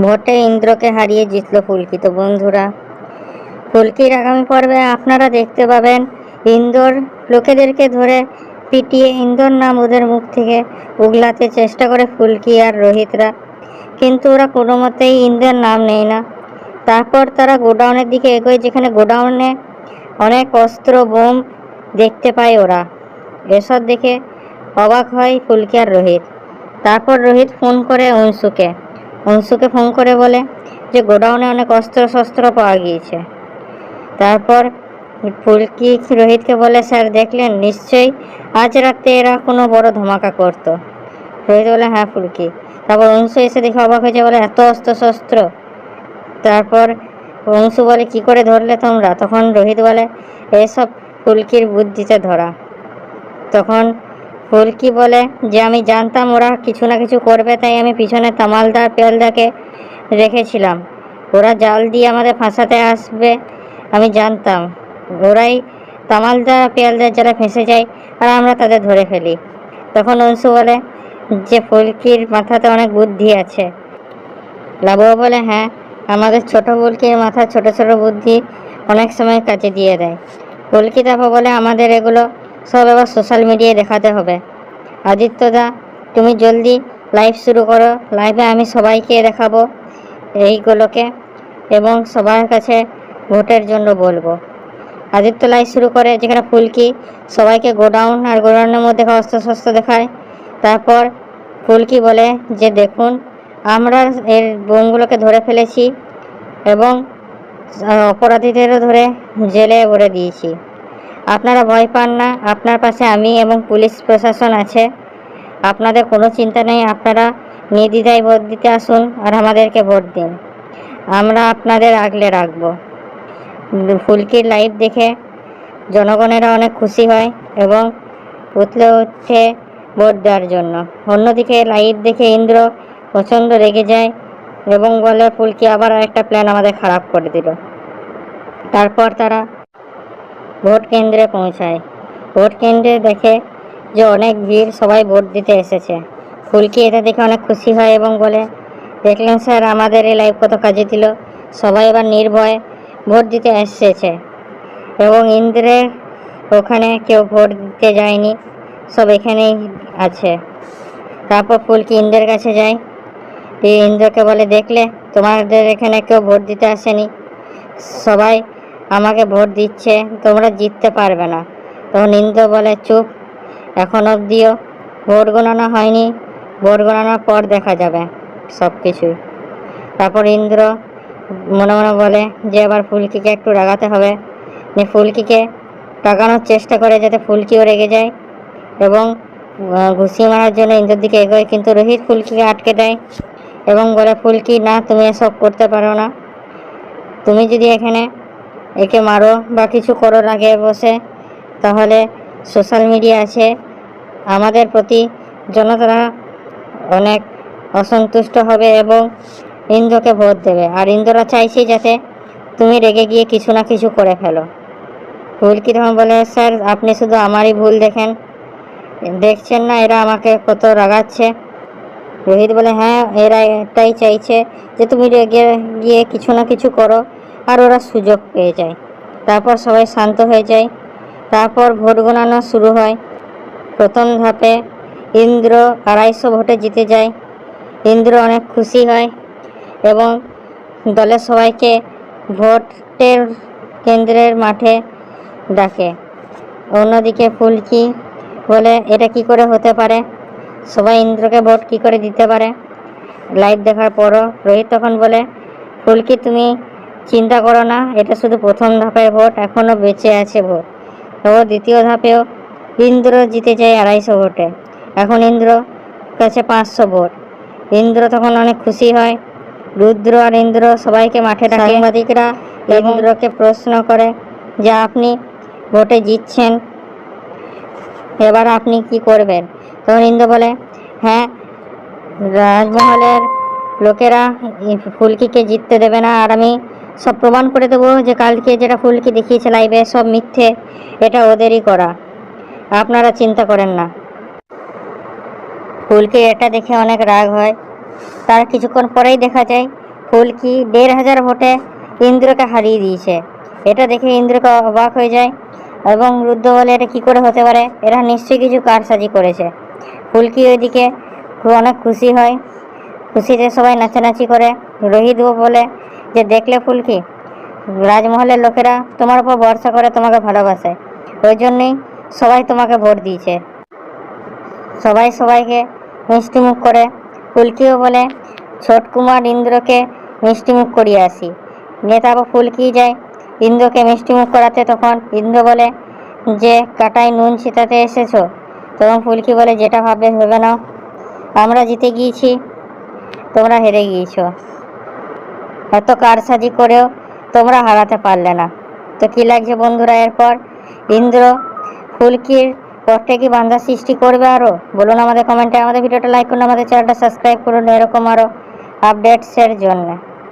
ভোটে ইন্দ্রকে হারিয়ে জিতল ফুলকি। তো বন্ধুরা, ফুলকির আগামী পর্বে আপনারা দেখতে পাবেন ইন্দোর লোকেদেরকে ধরে পিটিয়ে ইন্দোর নাম ওদের মুখ থেকে উগলাতে চেষ্টা করে ফুলকি আর রোহিতরা, কিন্তু ওরা কোনো মতেই ইন্দ্রের নাম নেয় না। তারপর তারা গোডাউনের দিকে এগোয়, যেখানে গোডাউনে অনেক অস্ত্র বোম দেখতে পায় ওরা। এসব দেখে অবাক হয় ফুলকি আর রোহিত। তারপর রোহিত ফোন করে অংশুকে ফোন করে বলে যে গোডাউনে অনেক অস্ত্র শস্ত্র পাওয়া গিয়েছে। তারপর ফুলকি রোহিতকে বলে, স্যার দেখলেন নিশ্চয়ই আজ রাতে এরা কোনো বড় ধমাকা করতো। রোহিত বলে, হ্যাঁ ফুলকি। তারপর অংশু এসে দেখে অবাক হয়েছে, বলে এত অস্ত্র শস্ত্র। তারপর অংশু বলে, কি করে ধরলে তোমরা? তখন রোহিত বলে, এসব ফুলকির বুদ্ধিতে ধরা। তখন ফুলকি বলে যে আমি জানতাম ওরা কিছু না কিছু করবে, তাই আমি পিছনে তামালদার পেয়ালদাকে রেখেছিলাম। ওরা জাল দিয়ে আমাদের ফাঁসাতে আসবে, আমি জানতাম। ওরাই তামালদার পেয়ালদার যারা ফেঁসে যায় আর আমরা তাদের ধরে ফেলি। তখন অংশু বলে যে ফুলকির মাথাতে অনেক বুদ্ধি আছে। লাবুয়া বলে, হ্যাঁ, আমাদের ছোট ফুলকির মাথা ছোট ছোট বুদ্ধি অনেক সময় কাজে দিয়ে দেয়। ফুলকি তারপর বলে, আমাদের এগুলো সব এবার সোশ্যাল মিডিয়ায় দেখাতে হবে। আদিত্যদা, তুমি জলদি লাইভ শুরু করো। লাইভে আমি সবাইকে দেখাবো এইগুলোকে এবং সবার কাছে ভোটের জন্য বলবো। আদিত্য লাইভ শুরু করে, যেখানে ফুলকি সবাইকে গোডাউন আর গোডাউনের মধ্যে অস্ত্র শস্ত্র দেখায়। তারপর ফুলকি বলে যে দেখুন, আমরা এর বোমগুলোকে ধরে ফেলেছি এবং অপরাধীদেরও ধরে জেলে ভরে দিয়েছি। আপনারা ভয় পান না, আপনার পাশে আমি এবং পুলিশ প্রশাসন আছে। আপনাদের কোনো চিন্তা নেই, আপনারা নির্দ্বিধায় ভোট দিতে আসুন আর আমাদেরকে ভোট দিন। আমরা আপনাদের আগলে রাখবো। ফুলকির লাইভ দেখে জনগণেরা অনেক খুশি হয় এবং উঠলে উঠে ভোট দেওয়ার জন্য। অন্যদিকে লাইভ দেখে ইন্দ্র প্রচণ্ড রেগে যায় এবং বলে, ফুলকি আবার একটা প্ল্যান আমাদের খারাপ করে দিল। তারপর তারা ভোট কেন্দ্রে পৌঁছায়। ভোট কেন্দ্রে দেখে যে অনেক ভিড়, সবাই ভোট দিতে এসেছে। ফুলকি এটা দেখে অনেক খুশি হয় এবং বলে, দেখলেন স্যার, আমাদের এই লাইভ কত কাজে দিল। সবাই এবার নির্ভয়ে ভোট দিতে এসেছে এবং ইন্দ্রের ওখানে কেউ ভোট দিতে যায়নি, সব এখানেই আছে। তারপর ফুলকি ইন্দ্রের কাছে যায়। ইন্দ্রকে বলে, দেখলে তোমাদের এখানে কেউ ভোট দিতে আসেনি, সবাই আমাকে ভোট দিচ্ছে, তোমরা জিততে পারবে না। তখন ইন্দ্র বলে, চুপ, এখন অবধিও ভোট গণনা হয়নি, ভোট গণনার পর দেখা যাবে সব কিছুই। তারপর ইন্দ্র মনে মনে বলে যে এবার ফুলকিকে একটু রাগাতে হবে। ফুলকিকে রাগানোর চেষ্টা করে যাতে ফুলকিও রেগে যায় এবং ঘুষি মারার জন্য ইন্দ্রের দিকে এগোয়, কিন্তু রোহিত ফুলকিকে আটকে দেয় এবং বলে, ফুলকি না, তুমি এসব করতে পারো না। তুমি যদি এখানে একে মারো বা কিছু করো আগে বসে, তাহলে সোশ্যাল মিডিয়া আছে, আমাদের প্রতি জনতারা অনেক অসন্তুষ্ট হবে এবং ইন্দ্রকে ভোট দেবে। আর ইন্দ্ররা চাইছে যাতে তুমি রেগে গিয়ে কিছু না কিছু করে ফেলো। ফুলকি তখন বলে, স্যার আপনি শুধু আমারই ভুল দেখছেন না, এরা আমাকে কত রাগাচ্ছে। রোহিত বলে, হ্যাঁ, এরা এটাই চাইছে যে তুমি রেগে গিয়ে কিছু না কিছু করো আর ওরা সুযোগ পেয়ে যায়। তারপর সবাই শান্ত হয়ে যায়। তারপর ভোট গণনা শুরু হয়। প্রথম ধাপে ইন্দ্র 250 ভোটে জিতে যায়। ইন্দ্র অনেক খুশি হয় এবং দলের সবাইকে ভোটের কেন্দ্রের মাঠে ডাকে। অন্যদিকে ফুলকি বলে, এটা কি করে হতে পারে, সবাই ইন্দ্রকে ভোট কি করে দিতে পারে লাইভ দেখার পরও। রোহিত তখন বলে, ফুলকি তুমি চিন্তা করো না, এটা শুধু প্রথম ধাপের ভোট, এখনও বেঁচে আছে ভোট। এবং দ্বিতীয় ধাপেও ইন্দ্র জিতে যায় 250 ভোটে। এখন ইন্দ্র কাছে 500 ভোট। ইন্দ্র তখন অনেক খুশি হয়। রুদ্র আর ইন্দ্র সবাইকে মাঠে ডাকে। সাংবাদিকরা ইন্দ্রকে প্রশ্ন করে যে আপনি ভোটে জিতছেন, এবার আপনি কি করবেন? তখন ইন্দ্র বলে, হ্যাঁ, রাজমহলের লোকেরা ফুলকিকে জিততে দেবে না, আর আমি সব প্রমাণ করে দেবো যে কালকে যেটা ফুলকি দেখিয়েছে লাইভে সব মিথ্যে, এটা ওদেরই করা, আপনারা চিন্তা করেন না। ফুলকি এটা দেখে অনেক রাগ হয় তার কিছুক্ষণ পরেই দেখা যায় ফুলকি 1500 ভোটে ইন্দ্রকে হারিয়ে দিয়েছে। এটা দেখে ইন্দ্রকে অবাক হয়ে যায় এবং রুদ্র বলে, এটা কী করে হতে পারে, এরা নিশ্চয়ই কিছু কারসাজি করেছে। ফুলকি ওইদিকে অনেক খুশি হয়, খুশিতে সবাই নাচানাচি করে। রোহিতও বলে যে, দেখলে ফুলকি, রাজমহলের লোকেরা তোমার উপর ভরসা করে, তোমাকে ভালোবাসে, ওই জন্যই সবাই তোমাকে ভোট দিয়েছে। সবাই সবাইকে মিষ্টিমুখ করে। ফুলকিও বলে, ছোট কুমার ইন্দ্রকে মিষ্টিমুখ করিয়ে আসি। নিয়ে তারপর ফুলকি যায় ইন্দ্রকে মিষ্টিমুখ করাতে। তখন ইন্দ্র বলে যে, কাটায় নুন ছিটাতে এসেছো। তখন ফুলকি বলে, যেটা ভাববে ভেবে নাও, আমরা জিতে গিয়েছি, তোমরা হেরে গিয়েছো। এত কারসাজি করেও তোমরা হারাতে পারলে না। তো কী লাগছে বন্ধুরা এরপর? ইন্দ্র ফুলকির পথে কি বাধা সৃষ্টি করবে আরও? বলুন আমাদের কমেন্টে। আমাদের ভিডিওটা লাইক করুন, আমাদের চ্যানেলটা সাবস্ক্রাইব করুন এরকম আরও আপডেটসের জন্য।